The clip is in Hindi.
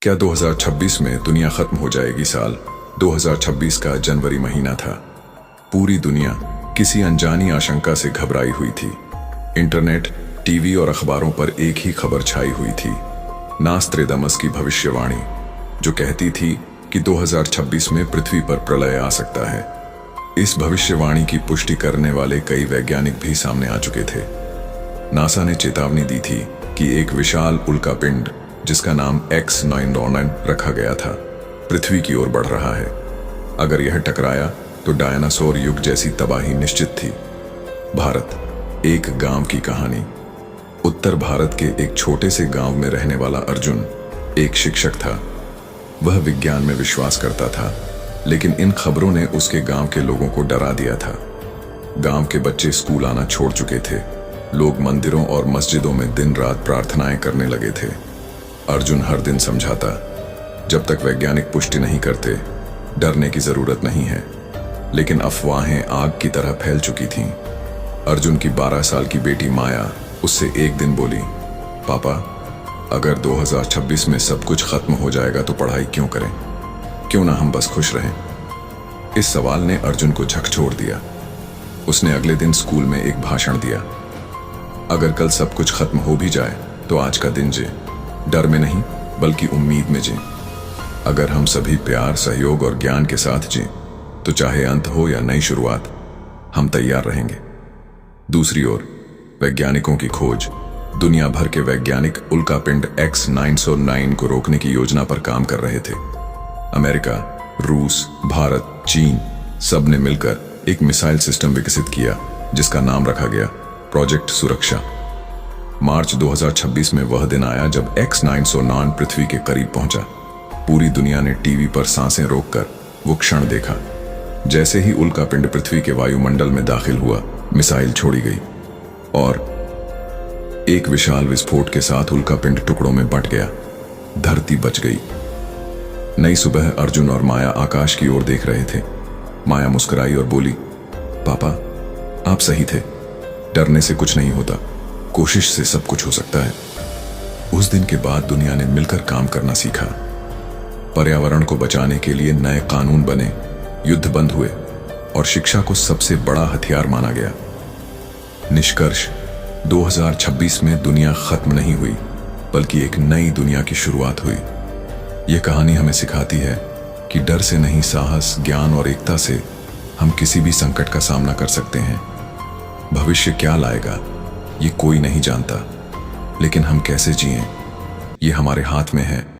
क्या 2026 में दुनिया खत्म हो जाएगी? साल 2026 का जनवरी महीना था। पूरी दुनिया किसी अनजानी आशंका से घबराई हुई थी। इंटरनेट, टीवी और अखबारों पर एक ही खबर छाई हुई थी, नास्त्रेदामस की भविष्यवाणी, जो कहती थी कि 2026 में पृथ्वी पर प्रलय आ सकता है। इस भविष्यवाणी की पुष्टि करने वाले कई वैज्ञानिक भी सामने आ चुके थे। नासा ने चेतावनी दी थी कि एक विशाल उल्कापिंड, जिसका नाम X909 रखा गया था, पृथ्वी की ओर बढ़ रहा है। अगर यह टकराया तो डायनासोर युग जैसी तबाही निश्चित थी। भारत, एक गांव की कहानी। उत्तर भारत के एक छोटे से गांव में रहने वाला अर्जुन एक शिक्षक था। वह विज्ञान में विश्वास करता था, लेकिन इन खबरों ने उसके गांव के लोगों को डरा दिया था। गांव के बच्चे स्कूल आना छोड़ चुके थे। लोग मंदिरों और मस्जिदों में दिन रात प्रार्थनाएं करने लगे थे। अर्जुन हर दिन समझाता, जब तक वैज्ञानिक पुष्टि नहीं करते, डरने की जरूरत नहीं है। लेकिन अफवाहें आग की तरह फैल चुकी थीं। अर्जुन की 12 साल की बेटी माया उससे एक दिन बोली, पापा, अगर 2026 में सब कुछ खत्म हो जाएगा तो पढ़ाई क्यों करें? क्यों ना हम बस खुश रहें? इस सवाल ने अर्जुन को झकझोर दिया। उसने अगले दिन स्कूल में एक भाषण दिया। अगर कल सब कुछ खत्म हो भी जाए तो आज का दिन जी, डर में नहीं बल्कि उम्मीद में जी। अगर हम सभी प्यार, सहयोग और ज्ञान के साथ जी, तो चाहे अंत हो या नई शुरुआत, हम तैयार रहेंगे। दूसरी ओर वैज्ञानिकों की खोज। दुनिया भर के वैज्ञानिक उल्कापिंड X909 को रोकने की योजना पर काम कर रहे थे। अमेरिका, रूस, भारत, चीन, सब ने मिलकर एक मिसाइल सिस्टम विकसित किया, जिसका नाम रखा गया प्रोजेक्ट सुरक्षा। मार्च 2026 में वह दिन आया जब X909 पृथ्वी के करीब पहुंचा। पूरी दुनिया ने टीवी पर सांसें रोककर वो क्षण देखा। जैसे ही उल्कापिंड पृथ्वी के वायुमंडल में दाखिल हुआ, मिसाइल छोड़ी गई और एक विशाल विस्फोट के साथ उल्कापिंड टुकड़ों में बंट गया। धरती बच गई। नई सुबह अर्जुन और माया आकाश की ओर देख रहे थे। माया मुस्कुराई और बोली, पापा, आप सही थे। डरने से कुछ नहीं होता, कोशिश से सब कुछ हो सकता है। उस दिन के बाद दुनिया ने मिलकर काम करना सीखा। पर्यावरण को बचाने के लिए नए कानून बने, युद्ध बंद हुए और शिक्षा को सबसे बड़ा हथियार माना गया। निष्कर्ष, 2026 में दुनिया खत्म नहीं हुई, बल्कि एक नई दुनिया की शुरुआत हुई। यह कहानी हमें सिखाती है कि डर से नहीं, साहस, ज्ञान और एकता से हम किसी भी संकट का सामना कर सकते हैं। भविष्य क्या लाएगा ये कोई नहीं जानता, लेकिन हम कैसे जिएं ये हमारे हाथ में है।